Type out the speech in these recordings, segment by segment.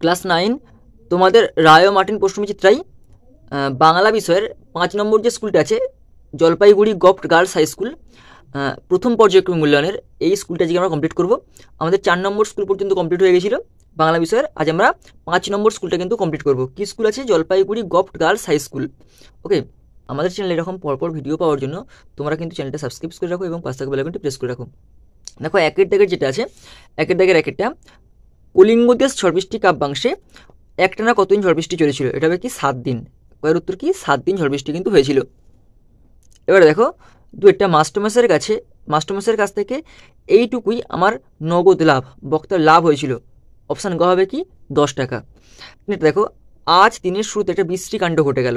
Class 9 তোমাদের রায় ও Martin প্রশ্নবিচিত্রায় Bangla বিষয়ের 5 নম্বর যে স্কুলটা আছে Jalpaiguri government girls high school, প্রথম পর্যায়ক্রমিক মূল্যায়নের এই স্কুলটা আজকে আমরা কমপ্লিট করব। আমাদের 4 নম্বর স্কুল পর্যন্ত কমপ্লিট হয়ে গেছিলো বাংলা বিষয়ের, আজ আমরা 5 নম্বর স্কুলটা কিন্তু কমপ্লিট করব। কি স্কুল আছে? Jalpaiguri government girls high school. Okay, আমাদের চ্যানেলে এরকম পরপর ভিডিও পাওয়ার জন্য তোমরা কিন্তু চ্যানেলটা সাবস্ক্রাইব করে রাখো এবং পাশে থাকা বেল আইকনটি প্রেস করে রাখো। দেখো একের দাগের যেটা আছে, একের দাগের একটা কলিঙ্গ দেশ ঝড় বৃষ্টি কাব্যাংশে একটানা কতদিন ঝড় বৃষ্টি চলেছিল? এটা হবে কি 7 দিন। কয়ের উত্তর কি 7 দিন ঝড় বৃষ্টি কিন্তু হয়েছিল। এবারে দেখো একটা মাস্টারমশাইয়ের কাছ থেকে এইটুকুই আমার নগদ লাভ, বক্তার লাভ হয়েছিল। অপশান গ হবে কি 10 টাকা। দেখো আজ দিনের শুরুতে একটা বিশ্রী কাণ্ড ঘটে গেল।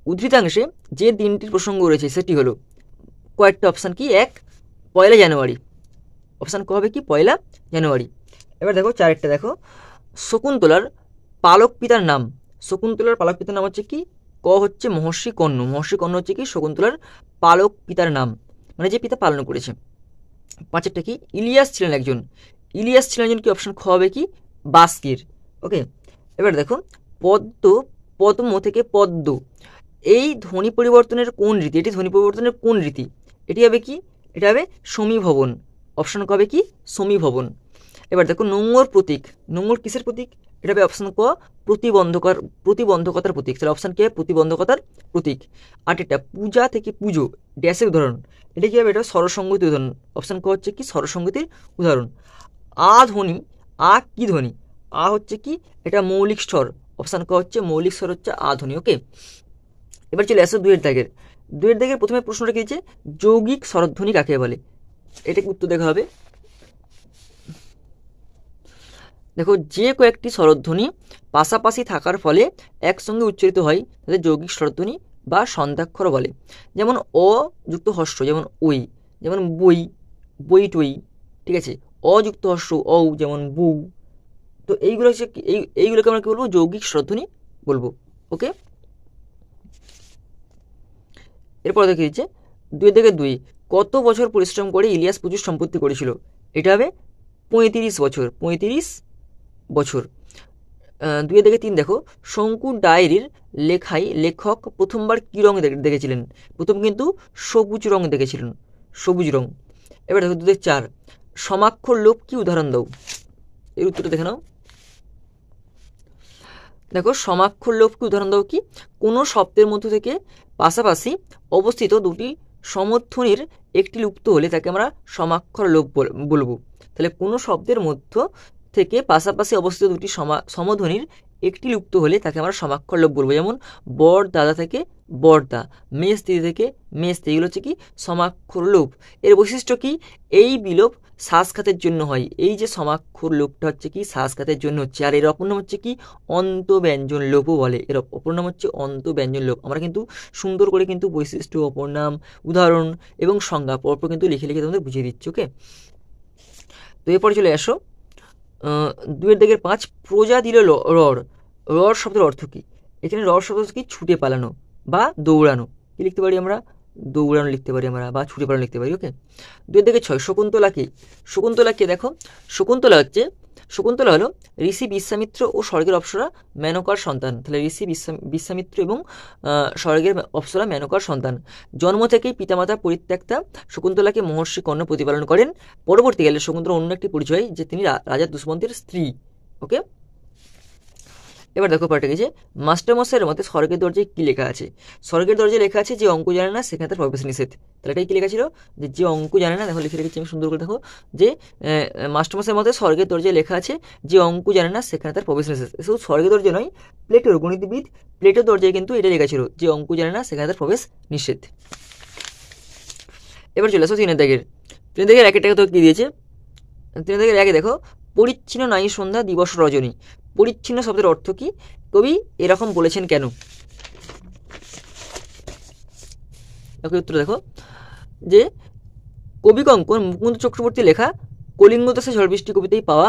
উদ্ধৃতাংশে যে দিনটির প্রসঙ্গ রয়েছে সেটি হলো কয়েকটা অপশান কি, 1 পয়লা জানুয়ারি, অপশান ক হবে কি 1 জানুয়ারি। এবার দেখো চারেরটা দেখো শকুন্তলার পালক পিতার নাম, শকুন্তলার পালক পিতার নাম হচ্ছে কি, ক হচ্ছে মহর্ষি কর্ণ, মহর্ষি কর্ণ হচ্ছে কি শকুন্তলার পালক পিতার নাম, মানে যে পিতা পালন করেছে। পাঁচেরটা কি ইলিয়াস ছিলেন একজন, ইলিয়াস ছিলেন একজন কি, অপশান খ হবে কি বাস্কির। ওকে, এবার দেখো পদ্ম থেকে পদ্ম, এই ধ্বনি পরিবর্তনের কোন রীতি? এটি ধ্বনি পরিবর্তনের কোন রীতি? এটি হবে কি, এটা হবে সমীভবন, অপশান ক হবে কি সমীভবন। এবার দেখো নোংর প্রতীক, নোংর কিসের প্রতীক? এটা হবে অপশান ক প্রতিবন্ধকতার প্রতীক, তাহলে অপশান কি হবে প্রতিবন্ধকতার প্রতীক। আর এটা পূজা থেকে পুজো ড্যাশের উদাহরণ, এটা কি হবে, এটা স্বরসঙ্গতির উদাহরণ, অপশান ক হচ্ছে কি স্বরসঙ্গতির উদাহরণ। ধ্বনি, কি ধ্বনি? হচ্ছে কি এটা মৌলিক স্বর, অপশান ক হচ্ছে মৌলিক স্বর হচ্ছে ধ্বনি। ওকে, এবার চলে আসো দুইয়ের দাগের প্রথমে প্রশ্নটা কি হচ্ছে, যৌগিক স্বরধ্বনি কাকে বলে? এটাকে উত্তর দেখা হবে। দেখো যে কয়েকটি স্বরধ্বনি পাশাপাশি থাকার ফলে একসঙ্গে উচ্চারিত হয় তাদের যৌগিক স্বরধ্বনি বা সন্ধ্যাক্ষর বলে। যেমন অ যুক্ত হর্ষ, যেমন ওই, যেমন বই, বই টই, ঠিক আছে। অযুক্ত হর্ষ ঔ, যেমন বু। তো এইগুলো হচ্ছে এইগুলোকে আমরা কি বলবো, যৌগিক স্বরধ্বনি বলবো। ওকে, এরপর দেখে দিচ্ছে 2 কত বছর পরিশ্রম করে ইলিয়াস প্রচুর সম্পত্তি করেছিল? এটা হবে 35 বছর, 35 বছর। 2 দেখো শঙ্কুর ডায়েরির লেখায় লেখক প্রথমবার কী রঙ দেখেছিলেন? প্রথম কিন্তু সবুজ রঙ দেখেছিলেন, সবুজ রঙ। এবার দেখো 4 সমাক্ষর লোপ কি উদাহরণ দাও? এর উত্তরটা দেখে নাও। দেখো সমাক্ষর লোপ কি উদাহরণ দাও কি, কোনো শব্দের মধ্য থেকে পাশাপাশি অবস্থিত দুটি সমধ্বনির একটি লুপ্ত হলে তাকে আমরা সমাক্ষর লোপ বলবো। তাহলে কোনো শব্দের মধ্য থেকে পাশাপাশি অবস্থিত দুটি সমধ্বনির একটি লুপ্ত হলে তাকে আমরা সমাক্ষর লোপ বলবো। যেমন বর দাদা থেকে বরদা, মেষ দিদি থেকে মেষ, এগুলো হচ্ছে কি সমাক্ষর লোপ। এর বৈশিষ্ট্য কি, এই বিলোপ শ্বাসঘাতের জন্য হয়, এই যে সমাক্ষর লোপটা হচ্ছে কি শ্বাসঘাতের জন্য হচ্ছে। আর এর অপর নাম হচ্ছে কি অন্তব্যঞ্জন লোপও বলে, এর অপর নাম হচ্ছে অন্তব্যঞ্জন লোপ। আমরা কিন্তু সুন্দর করে কিন্তু বৈশিষ্ট্য, অপর নাম, উদাহরণ এবং সংজ্ঞা পরপর কিন্তু লিখে লিখে তোমাদের বুঝিয়ে দিচ্ছি। ওকে, তো এরপরে চলে আসো 2 প্রজা দিল রড়, রড় শব্দের অর্থ কি? এখানে রড় শব্দ কি ছুটে পালানো বা দৌড়ানো। কি লিখতে পারি আমরা? দৌড়ানো লিখতে পারি আমরা, বা ছুটে পালানো লিখতে পারি। ওকে, 2 শকুন্তলা কি? শকুন্তলা কে? দেখো শকুন্তলা হলো ঋষি বিশ্বামিত্র ও স্বর্গের অপ্সরা মেনকার সন্তান। তাহলে ঋষি বিশ্বামিত্র এবং স্বর্গের অপ্সরা মেনকার সন্তান। জন্ম থেকেই পিতামাতা পরিত্যক্তা শকুন্তলাকে মহর্ষি কর্ণ প্রতিপালন করেন। পরবর্তীকালে শকুন্তলার অন্য একটি পরিচয় যে তিনি রাজা দুষ্মন্তের স্ত্রী। ওকে, এবার দেখো পাল্টে গেছে মাস্টারমশাইয়ের মতে স্বর্গের দরজায় কি লেখা আছে? স্বর্গের দরজায় লেখা আছে যে অঙ্ক জানে না সেখানে তার প্রবেশ নিষেধ। তাহলে এটাই কি লেখা ছিল, যে অঙ্ক জানে না। দেখো লিখে রেখেছি আমি সুন্দর করে, দেখো যে মাস্টারমশাইয়ের মতে স্বর্গের দরজায় লেখা আছে যে অঙ্ক জানে না সেখানে তার প্রবেশ নিষেধ। শুধু স্বর্গের দরজা নয়, প্লেটোর গণিতবিদ প্লেটোর দরজায় কিন্তু এটা লেখা ছিল যে অঙ্ক জানে না সেখানে তার প্রবেশ নিষেধ। এবার চলে আসো 3 দাগের একটা তো কি দিয়েছে, 3 দাগের 1 দেখো পরিচ্ছিন্ন নাই সন্ধ্যা দিবস রজনী। পরিচ্ছিন্ন শব্দের অর্থ কি? কবি এরকম বলেছেন কেন? উত্তর দেখো যে কবি কঙ্কন মুকুন্দ চক্রবর্তী লেখা কলিঙ্গ দেশে ঝড় বৃষ্টি কবিতায় পাওয়া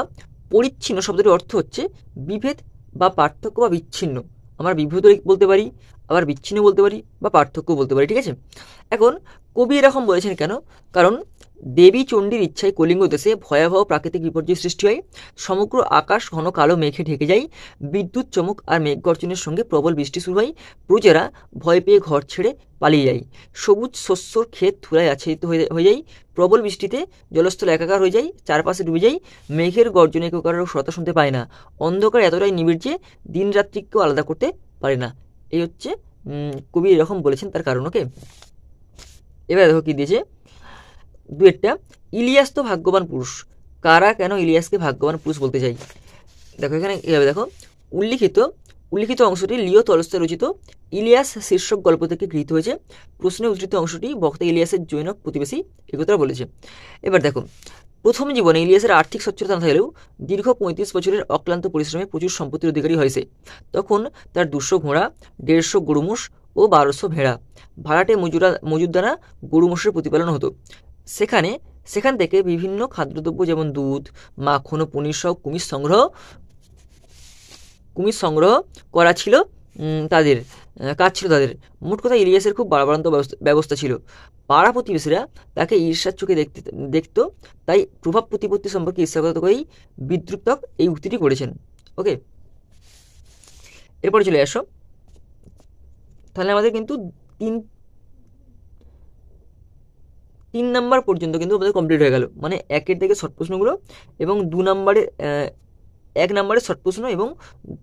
পরিচ্ছিন্ন শব্দের অর্থ হচ্ছে বিভেদ বা পার্থক্য বা বিচ্ছিন্ন। আমরা বিভেদ বলতে পারি, আবার বিচ্ছিন্ন বলতে পারি, বা পার্থক্য বলতে পারি। ঠিক আছে, এখন কবি এরকম বলেছেন কেন? কারণ দেবী চণ্ডীর ইচ্ছায় কলিঙ্গ দেশে ভয়াবহ প্রাকৃতিক বিপর্যয় সৃষ্টি হয়। সমগ্র আকাশ ঘন কালো মেঘে ঢেকে যায়। বিদ্যুৎ চমক আর মেঘ গর্জনের সঙ্গে প্রবল বৃষ্টি শুরু হয়। প্রজারা ভয় পেয়ে ঘর ছেড়ে পালিয়ে যায়। সবুজ শস্যর ক্ষেত ধুলায় আচ্ছাদিত হয়ে যায়। প্রবল বৃষ্টিতে জলস্থল একাকার হয়ে যায়, চারপাশে ডুবে যায়। মেঘের গর্জনে কেউ কারোর শ্রোতা শুনতে পায় না। অন্ধকার এতটাই নিবিড় যে দিন রাত্রিকেও আলাদা করতে পারে না। এই হচ্ছে কবি এরকম বলেছেন, তার কারণ। ওকে, এবার দেখো কি দিয়েছে দুয়েরটা। ইলিয়াস তো ভাগ্যবান পুরুষ। কারা কেন ইলিয়াসকে ভাগ্যবান পুরুষ বলতে চাই? দেখো এখানে এভাবে দেখো, উল্লিখিত উল্লিখিত অংশটি লিও তলস্তয় রচিত ইলিয়াস শীর্ষক গল্প থেকে গৃহীত হয়েছে। প্রশ্নে উদ্ধৃত অংশটি বক্তা ইলিয়াসের জৈনক প্রতিবেশী একথা বলেছে। এবার দেখো, প্রথম জীবনে ইলিয়াসের আর্থিক সচ্ছলতা না থাকলেও দীর্ঘ 35 বছরের অক্লান্ত পরিশ্রমে প্রচুর সম্পত্তির অধিকারী হয়েছে। তখন তার 200 ঘোড়া, 150 গরুমোষ ও 1200 ভেড়া, ভাড়াটে মজুদ্দারা গরুমোষের প্রতিপালন হতো। সেখান থেকে বিভিন্ন খাদ্যদ্রব্য যেমন দুধ, মাখন ও পনির সহ কুমির সংগ্রহ করা ছিল তাদের কাজ ছিল তাদের। মোট কথা ইলিয়াসের খুব বাড়াবাড়ন্ত ব্যবস্থা ছিল। পাড়া প্রতিবেশীরা তাকে ঈর্ষার চোখে দেখতো। তাই প্রভাব প্রতিপত্তি সম্পর্কে ঈর্ষাগত করেই বিদ্রুপ্তক এই উক্তিটি করেছেন। ওকে, এরপরে চলে আসো। তাহলে আমাদের কিন্তু তিন নাম্বার পর্যন্ত কিন্তু আমাদের কমপ্লিট হয়ে গেল, মানে 1 থেকে শর্ট প্রশ্নগুলো এবং 2 নাম্বারের 1 নাম্বারের শর্ট প্রশ্ন এবং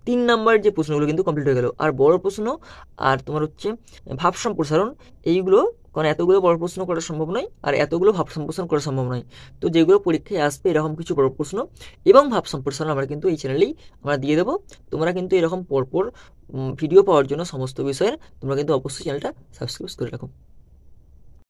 3 নাম্বারের যে প্রশ্নগুলো কিন্তু কমপ্লিট হয়ে গেল। আর বড় প্রশ্ন আর তোমার হচ্ছে ভাব সম্প্রসারণ, এইগুলো কারণ এতগুলো বড় প্রশ্ন করা সম্ভব নয় আর এতগুলো ভাব সম্প্রসারণ করা সম্ভব নয়। তো যেগুলো পরীক্ষায় আসবে এরকম কিছু বড় প্রশ্ন এবং ভাব সম্প্রসারণ আমরা কিন্তু এই চ্যানেলেই আমরা দিয়ে দেবো। তোমরা কিন্তু এরকম পরপর ভিডিও পাওয়ার জন্য সমস্ত বিষয়ের তোমরা কিন্তু অবশ্যই চ্যানেলটা সাবস্ক্রাইব করে রাখো।